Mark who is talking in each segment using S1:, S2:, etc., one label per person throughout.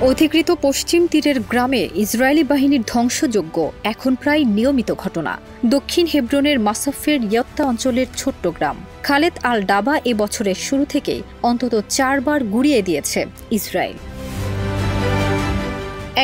S1: অধিকৃত পশ্চিম তীরের গ্রামে ইসরায়েলি বাহিনীর ধ্বংসযজ্ঞ এখন প্রায় নিয়মিত ঘটনা। দক্ষিণ হেব্রনের মাসাফের ইয়ত্তা অঞ্চলের ছোট্ট গ্রাম খালেদ আল ডাবা এ বছরের শুরু থেকেই অন্তত 4 বার গুড়িয়ে দিয়েছে ইসরায়েল।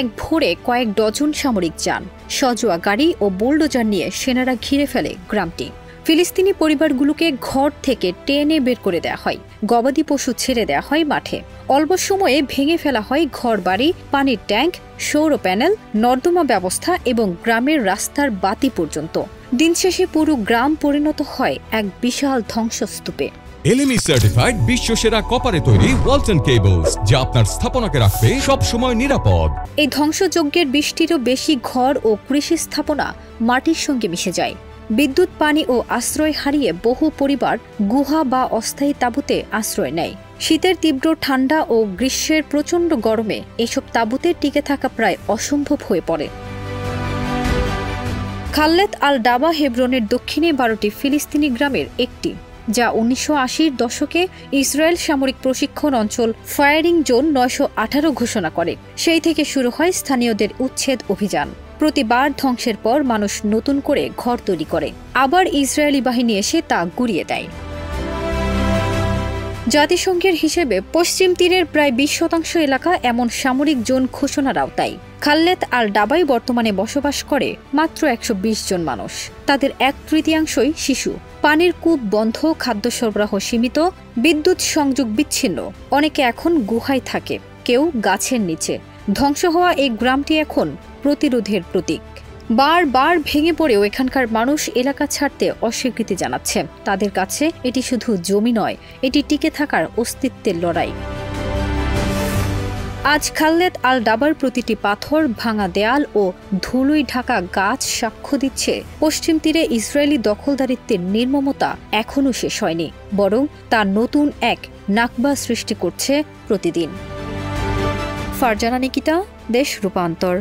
S1: এক ভোরে কয়েক ডজন সামরিক যান, সজোয়া গাড়ি ও বুলডোজার নিয়ে সেনারা ঘিরে ফেলে গ্রামটি। ফিলিস্তিনি পরিবারগুলোকে ঘর থেকে টেনে বের করে দেওয়া হয়, গবাদি পশু ছেড়ে দেওয়া হয় মাঠে। অল্প সময়ে ভেঙে ফেলা হয় ঘরবাড়ি, পানির ট্যাঙ্ক, সৌর প্যানেল, নর্দমা ব্যবস্থা এবং গ্রামের রাস্তার বাতি পর্যন্ত। দিন শেষে পুরো গ্রাম পরিণত হয় এক বিশাল ধ্বংসস্তূপে।
S2: এলএমই সার্টিফাইড বিশ্বসেরা কপারে তৈরি ওয়ালটন কেবলস, যা আপনার স্থাপনাকে রাখবে সব সময় নিরাপদ।
S1: এই ধ্বংসযজ্ঞের 20টিরও বেশি ঘর ও কৃষি স্থাপনা মাটির সঙ্গে মিশে যায়। বিদ্যুৎ, পানি ও আশ্রয় হারিয়ে বহু পরিবার গুহা বা অস্থায়ী তাঁবুতে আশ্রয় নেয়। শীতের তীব্র ঠান্ডা ও গ্রীষ্মের প্রচণ্ড গরমে এসব তাঁবুতে টিকে থাকা প্রায় অসম্ভব হয়ে পড়ে। খালেদ আল ডাবা হেব্রনের দক্ষিণে 12টি ফিলিস্তিনি গ্রামের একটি, যা 1980-র দশকে ইসরায়েল সামরিক প্রশিক্ষণ অঞ্চল ফায়ারিং জোন 918 ঘোষণা করে। সেই থেকে শুরু হয় স্থানীয়দের উচ্ছেদ অভিযান। প্রতিবার ধ্বংসের পর মানুষ নতুন করে ঘর তৈরি করে, আবার ইসরায়েলি বাহিনী এসে তা গুড়িয়ে দেয়। জাতিসংঘের হিসেবে পশ্চিম তীরের প্রায় 20% এলাকা এমন সামরিক জোন ঘোষণার আওতায়। খালেদ আল ডাবায় বর্তমানে বসবাস করে মাত্র 120 জন মানুষ। তাদের 1/3 শিশু। পানির কূপ বন্ধ, খাদ্য সরবরাহ সীমিত, বিদ্যুৎ সংযোগ বিচ্ছিন্ন। অনেকে এখন গুহায় থাকে, কেউ গাছের নিচে। ধ্বংস হওয়া এই গ্রামটি এখন প্রতিরোধের প্রতীক। বারবার ভেঙে পড়েও এখানকার মানুষ এলাকা ছাড়তে অস্বীকৃতি জানাচ্ছে। তাদের কাছে এটি শুধু জমি নয়, এটি টিকে থাকার অস্তিত্বের লড়াই। আজ খালেদ আল ডাবার প্রতিটি পাথর, ভাঙা দেয়াল ও ধুলোয় ঢাকা গাছ সাক্ষ্য দিচ্ছে পশ্চিম তীরে ইসরায়েলি দখলদারিত্বের নির্মমতা এখনও শেষ হয়নি, বরং তা নতুন এক নাকবা সৃষ্টি করছে প্রতিদিন। ফারজানা নিকিতা, দেশ রূপান্তর।